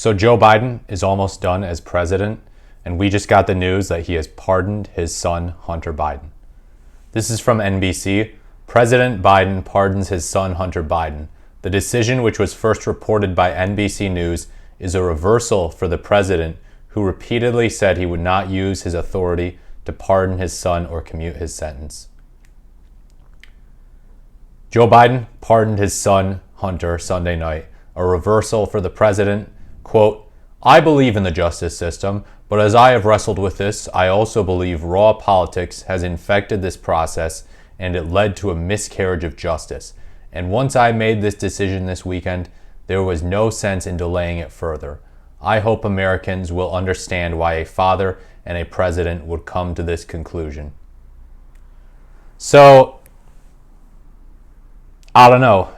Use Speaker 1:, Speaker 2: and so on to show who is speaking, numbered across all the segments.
Speaker 1: So Joe Biden is almost done as president, and we just got the news that he has pardoned his son, Hunter Biden. This is from NBC. President Biden pardons his son, Hunter Biden. The decision, which was first reported by NBC News, is a reversal for the president, who repeatedly said he would not use his authority to pardon his son or commute his sentence. Joe Biden pardoned his son, Hunter, Sunday night. A reversal for the president. Quote, I believe in the justice system, but as I have wrestled with this, I also believe raw politics has infected this process and it led to a miscarriage of justice. And once I made this decision this weekend, there was no sense in delaying it further. I hope Americans will understand why a father and a president would come to this conclusion. So, I don't know.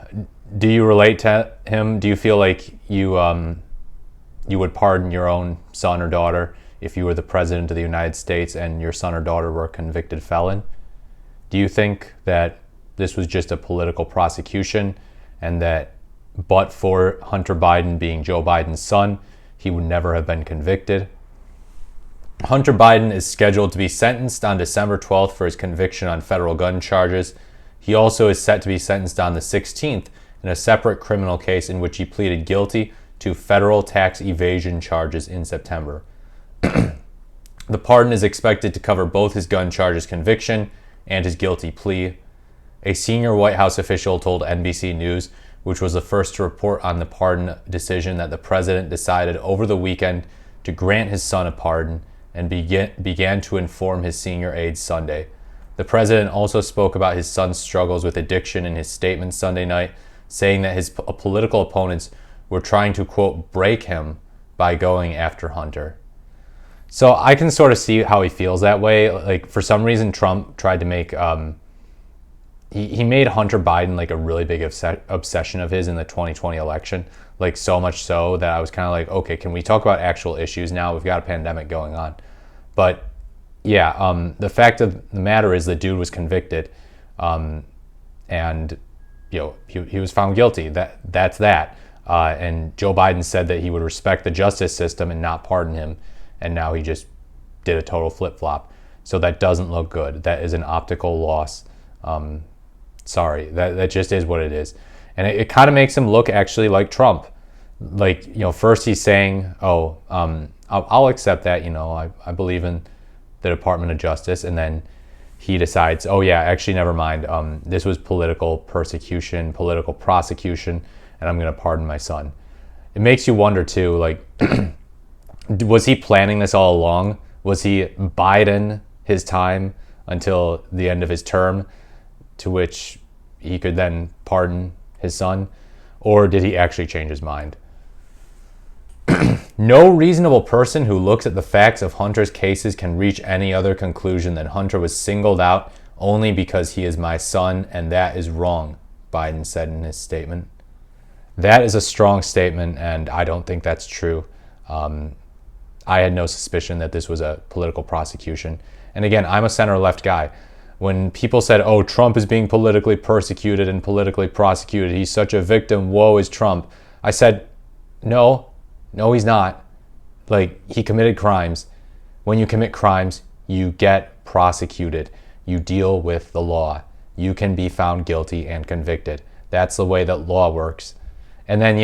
Speaker 1: Do you relate to him? Do you feel like you would pardon your own son or daughter if you were the president of the United States and your son or daughter were a convicted felon? Do you think that this was just a political prosecution and that but for Hunter Biden being Joe Biden's son, he would never have been convicted? Hunter Biden is scheduled to be sentenced on December 12th for his conviction on federal gun charges. He also is set to be sentenced on the 16th in a separate criminal case in which he pleaded guilty to federal tax evasion charges in September. The pardon is expected to cover both his gun charges conviction and his guilty plea. A senior White House official told NBC News, which was the first to report on the pardon decision, that the president decided over the weekend to grant his son a pardon and began to inform his senior aides Sunday. The president also spoke about his son's struggles with addiction in his statement Sunday night, saying that his political opponents were trying to, quote, break him by going after Hunter. So I can sort of see how he feels that way. Like, for some reason, Trump tried to make, he made Hunter Biden like a really big obsession of his in the 2020 election. Like, so much so that I was kind of like, okay, can we talk about actual issues now? We've got a pandemic going on. But yeah, the fact of the matter is the dude was convicted, and he was found guilty. That's that. And Joe Biden said that he would respect the justice system and not pardon him, and now he just did a total flip-flop. So that doesn't look good. That is an optical loss. Sorry, that just is what it is. And it kind of makes him look actually like Trump. Like, first he's saying, I'll accept that, I believe in the Department of Justice, and then he decides, actually, never mind. This was political persecution, political prosecution, and I'm going to pardon my son. It makes you wonder, too, like, was he planning this all along? Was he biding his time until the end of his term, to which he could then pardon his son? Or did he actually change his mind? No reasonable person who looks at the facts of Hunter's cases can reach any other conclusion than Hunter was singled out only because he is my son, and that is wrong, Biden said in his statement. That is a strong statement, and I don't think that's true. I had no suspicion that this was a political prosecution. And again, I'm a center-left guy. When people said, Trump is being politically persecuted and politically prosecuted, he's such a victim, woe is Trump, I said, no, he's not. Like, he committed crimes. When you commit crimes, you get prosecuted. You deal with the law. You can be found guilty and convicted. That's the way that law works. And then,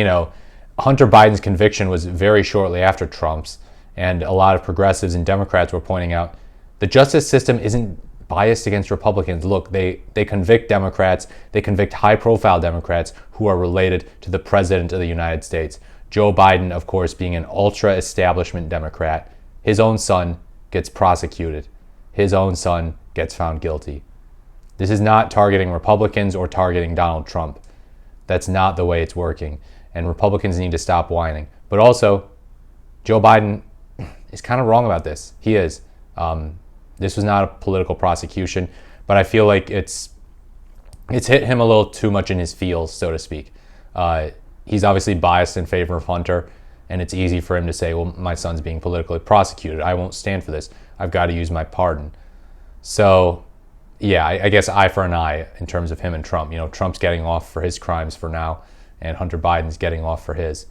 Speaker 1: Hunter Biden's conviction was very shortly after Trump's, and a lot of progressives and Democrats were pointing out the justice system isn't biased against Republicans. Look, they convict Democrats, they convict high-profile Democrats who are related to the President of the United States. Joe Biden, of course, being an ultra-establishment Democrat, his own son gets prosecuted. His own son gets found guilty. This is not targeting Republicans or targeting Donald Trump. That's not the way it's working, and Republicans need to stop whining. But also, Joe Biden is kind of wrong about this. He is. This was not a political prosecution, but I feel like it's hit him a little too much in his feels, so to speak. He's obviously biased in favor of Hunter, and it's easy for him to say, well, my son's being politically prosecuted. I won't stand for this. I've got to use my pardon. So, yeah, I guess eye for an eye in terms of him and Trump. Trump's getting off for his crimes for now, and Hunter Biden's getting off for his.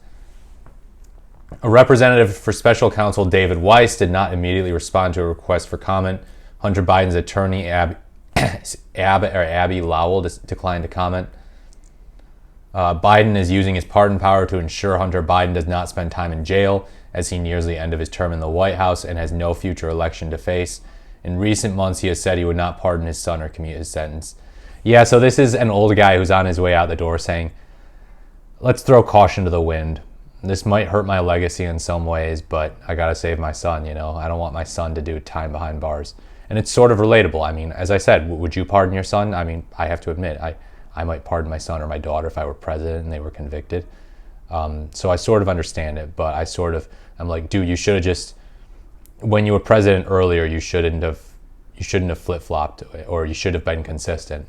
Speaker 1: A representative for special counsel David Weiss did not immediately respond to a request for comment. Hunter Biden's attorney, Abby Lowell, declined to comment. Biden is using his pardon power to ensure Hunter Biden does not spend time in jail as he nears the end of his term in the White House and has no future election to face. In recent months, he has said he would not pardon his son or commute his sentence. Yeah, so this is an old guy who's on his way out the door saying, let's throw caution to the wind. This might hurt my legacy in some ways, but I gotta save my son, you know? I don't want my son to do time behind bars. And it's sort of relatable. I mean, as I said, would you pardon your son? I mean, I have to admit, I might pardon my son or my daughter if I were president and they were convicted. So I sort of understand it, but I'm like, dude, you should have just, when you were president earlier, you shouldn't have flip-flopped, or you should have been consistent.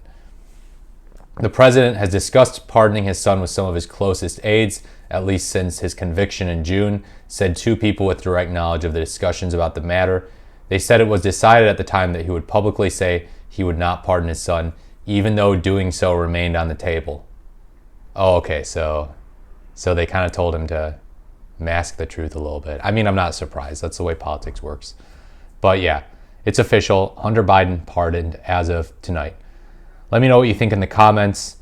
Speaker 1: The president has discussed pardoning his son with some of his closest aides, at least since his conviction in June, said two people with direct knowledge of the discussions about the matter. They said it was decided at the time that he would publicly say he would not pardon his son, even though doing so remained on the table. Oh, okay, so they kind of told him to mask the truth a little bit. I mean, I'm not surprised. That's the way politics works. But yeah, it's official. Hunter Biden pardoned as of tonight. Let me know what you think in the comments.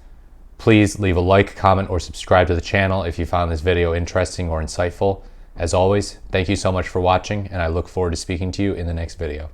Speaker 1: Please leave a like, comment, or subscribe to the channel if you found this video interesting or insightful. As always, thank you so much for watching, and I look forward to speaking to you in the next video.